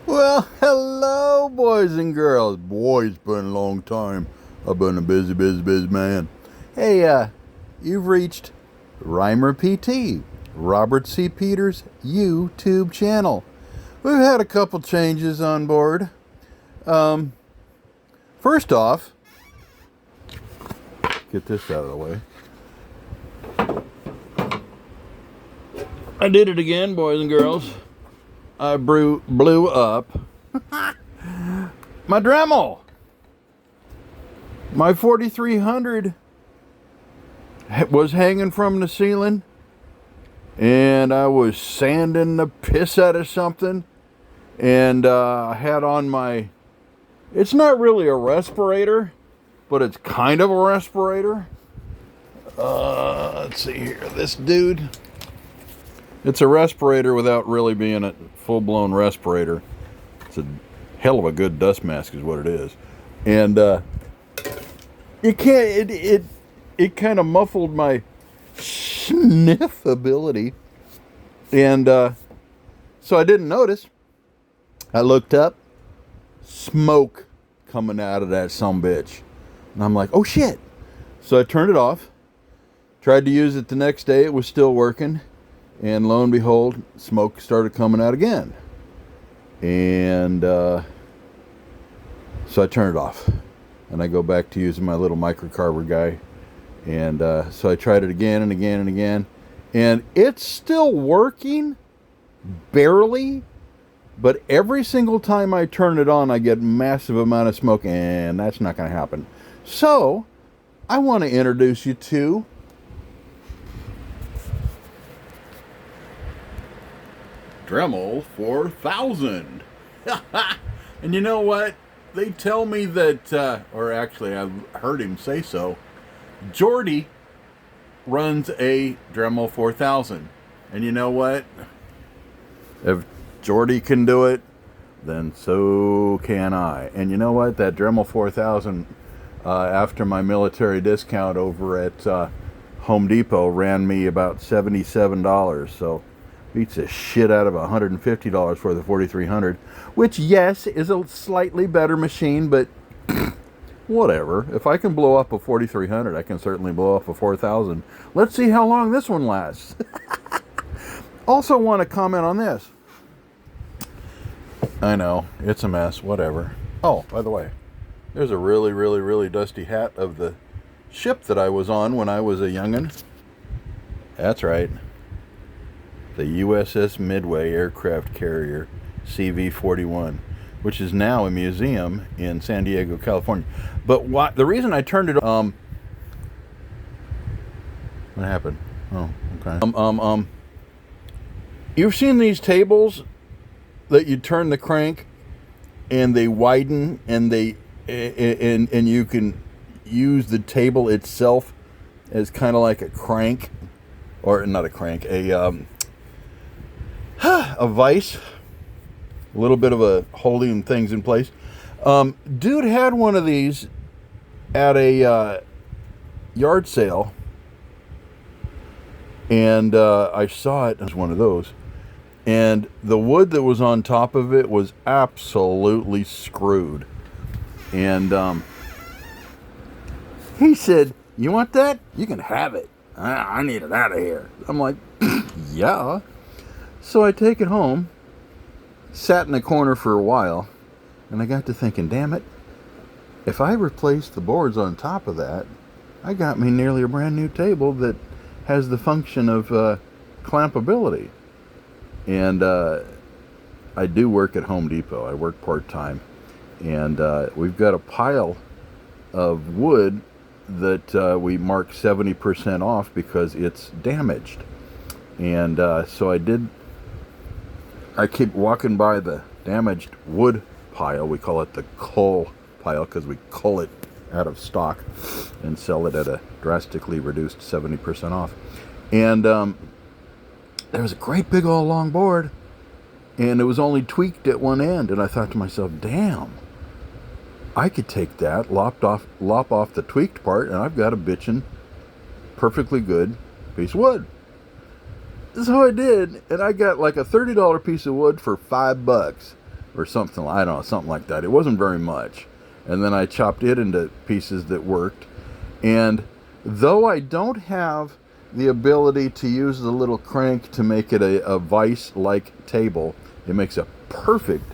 Well, hello, boys and girls. Boy, it's been a long time. I've been a busy man. Hey, you've reached Rhymer PT, Robert C. Peters' YouTube channel. We've had a couple changes on board. First off, get this out of the way. I did it again, boys and girls. I blew up my Dremel. My 4300 was hanging from the ceiling, and I was sanding the piss out of something, and I had on my, it's not really a respirator, but it's kind of a respirator. Let's see here, this dude. It's a respirator without really being a full-blown respirator. It's a hell of a good dust mask is what it is. And it kind of muffled my sniff ability. And so I didn't notice. I looked up, smoke coming out of that sumbitch. And I'm like, oh shit. So I turned it off. Tried to use it the next day. It was still working. And lo and behold, smoke started coming out again. And so I turned it off. And I go back to using my little microcarber guy. And so I tried it again and again and again. And it's still working, barely. But every single time I turn it on, I get massive amount of smoke. And that's not going to happen. So I want to introduce you to Dremel 4000. And you know what? They tell me that, or actually I've heard him say so, Jordy runs a Dremel 4000. And you know what? If Jordy can do it, then so can I. And you know what? That Dremel 4000, after my military discount over at Home Depot, ran me about $77. So beats the shit out of $150 for the 4300, which, yes, is a slightly better machine, but whatever. If I can blow up a 4300, I can certainly blow up a 4000. Let's see how long this one lasts. Also want to comment on this. I know, it's a mess, whatever. Oh, by the way, there's a really dusty hat of the ship that I was on when I was a youngin'. That's right. The USS Midway aircraft carrier CV-41, which is now a museum in San Diego, California. But the reason I turned it on, what happened? Oh, okay. You've seen these tables that you turn the crank and they widen and and you can use the table itself as kind of like a crank, or not a crank, a vise, a little bit of a holding things in place. Dude had one of these at a yard sale, and I saw it as one of those, and the wood that was on top of it was absolutely screwed. And he said, "You want that? You can have it. I need it out of here." I'm like, yeah. So I take it home, sat in the corner for a while, and I got to thinking, damn it, if I replace the boards on top of that, I got me nearly a brand new table that has the function of clampability. And I do work at Home Depot. I work part-time. And we've got a pile of wood that we mark 70% off because it's damaged. And so I keep walking by the damaged wood pile. We call it the cull pile because we cull it out of stock and sell it at a drastically reduced 70% off. And there was a great big old long board, and it was only tweaked at one end. And I thought to myself, damn, I could take that, lop off the tweaked part, and I've got a bitchin' perfectly good piece of wood. So I did, and I got like a $30 piece of wood for $5. or something. I don't know, something like that. It wasn't very much. And then I chopped it into pieces that worked. And though I don't have the ability to use the little crank to make it a vise-like table, it makes a perfect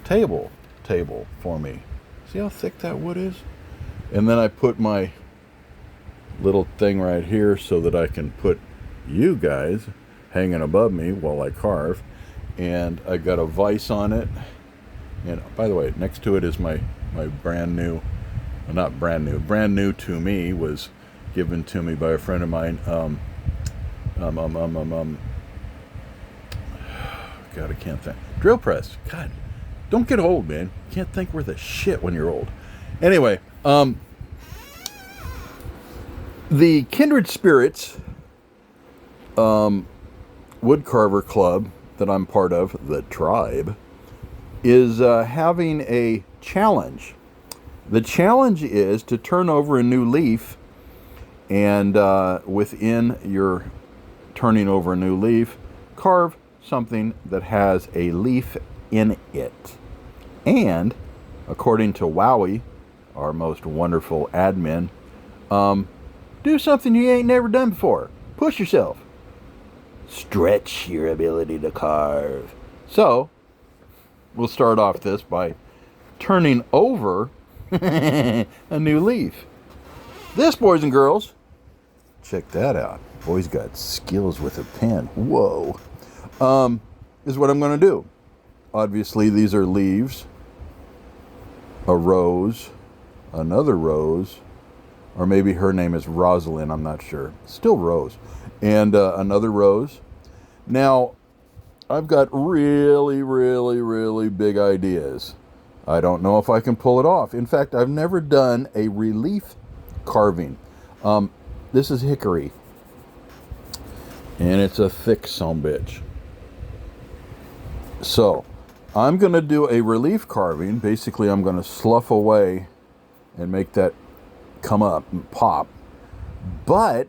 table for me. See how thick that wood is? And then I put my little thing right here so that I can put you guys hanging above me while I carve. And I got a vise on it. And by the way, next to it is my brand new, well, not brand new to me, was given to me by a friend of mine. God, I can't think. Drill press. God, don't get old, man. You can't think worth a shit when you're old. Anyway, the Kindred Spirits wood carver club that I'm part of, the tribe, is having a challenge. The challenge is to turn over a new leaf, and within your turning over a new leaf, carve something that has a leaf in it. And according to Wowie, our most wonderful admin, do something you ain't never done before. Push yourself. Stretch your ability to carve. So, we'll start off this by turning over a new leaf. This, boys and girls, check that out. Boy's got skills with a pen. Whoa. Is what I'm going to do. Obviously, these are leaves. A rose. Another rose. Or maybe her name is Rosalind, I'm not sure. Still Rose. And another rose. Now, I've got really, really, really big ideas. I don't know if I can pull it off. In fact, I've never done a relief carving. This is hickory. And it's a thick sumbitch. So, I'm going to do a relief carving. Basically, I'm going to slough away and make that come up and pop. But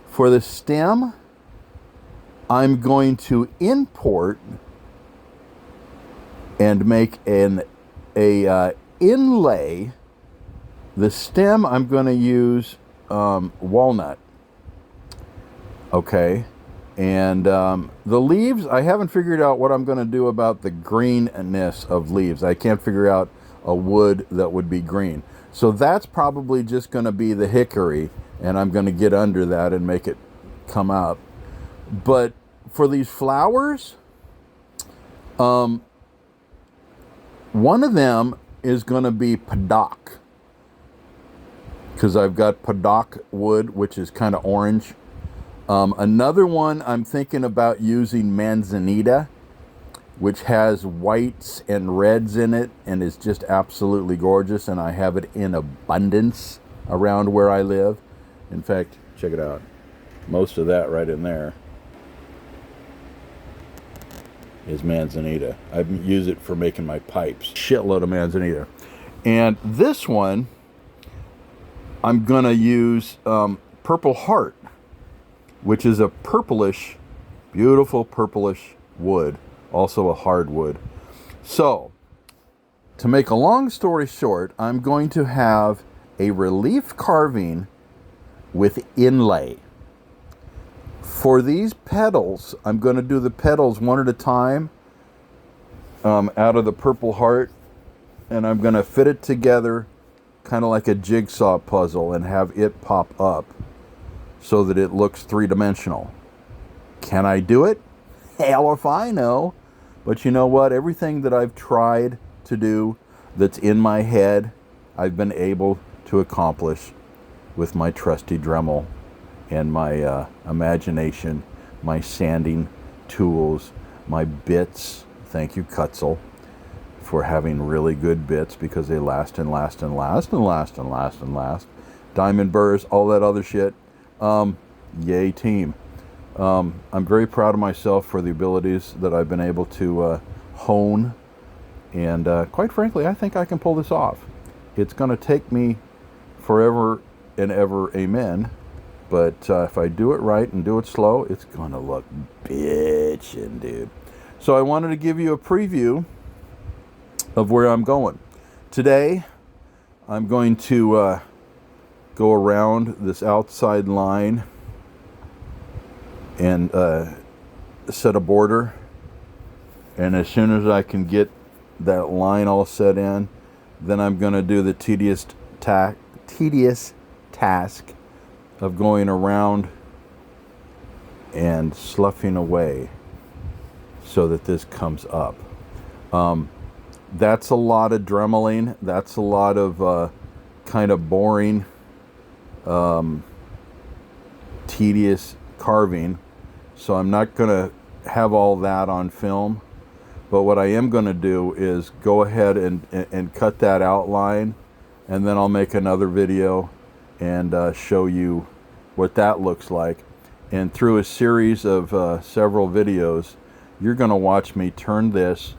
for the stem, I'm going to import and make an inlay. The stem, I'm going to use walnut. Okay. And the leaves, I haven't figured out what I'm going to do about the greenness of leaves. I can't figure out a wood that would be green. So that's probably just going to be the hickory, and I'm going to get under that and make it come out. But for these flowers, one of them is going to be paddock, because I've got paddock wood, which is kind of orange. Another one, I'm thinking about using manzanita, which has whites and reds in it and is just absolutely gorgeous, and I have it in abundance around where I live. In fact, check it out. Most of that right in there is manzanita. I use it for making my pipes. Shitload of manzanita. And this one, I'm going to use Purple Heart, which is a purplish, beautiful purplish wood. Also a hardwood. So, to make a long story short, I'm going to have a relief carving with inlay. For these petals, I'm going to do the petals one at a time out of the Purple Heart, and I'm going to fit it together kind of like a jigsaw puzzle and have it pop up so that it looks three-dimensional. Can I do it? Hell if I know. But you know what? Everything that I've tried to do that's in my head, I've been able to accomplish with my trusty Dremel and my imagination, my sanding tools, my bits. Thank you, Kutzel, for having really good bits, because they last and last and last and last and last and last. Diamond burrs, all that other shit. Yay, team. I'm very proud of myself for the abilities that I've been able to hone, and quite frankly, I think I can pull this off. It's going to take me forever and ever, amen, but if I do it right and do it slow, it's going to look bitchin', dude. So I wanted to give you a preview of where I'm going. Today, I'm going to go around this outside line and set a border. And as soon as I can get that line all set in, then I'm going to do the tedious task of going around and sloughing away so that this comes up. That's a lot of dremeling. That's a lot of kind of boring, tedious carving. So I'm not going to have all that on film. But what I am going to do is go ahead and cut that outline, and then I'll make another video and show you what that looks like. And through a series of several videos, you're going to watch me turn this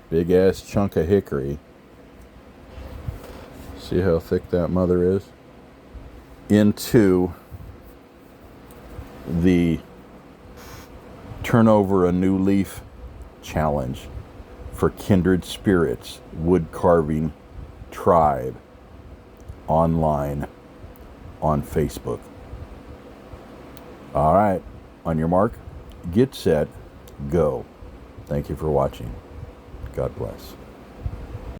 big ass chunk of hickory, see how thick that mother is, into the turn over a new leaf challenge for Kindred Spirits Wood Carving Tribe online on Facebook. All right, on your mark, get set, go. Thank you for watching. God bless.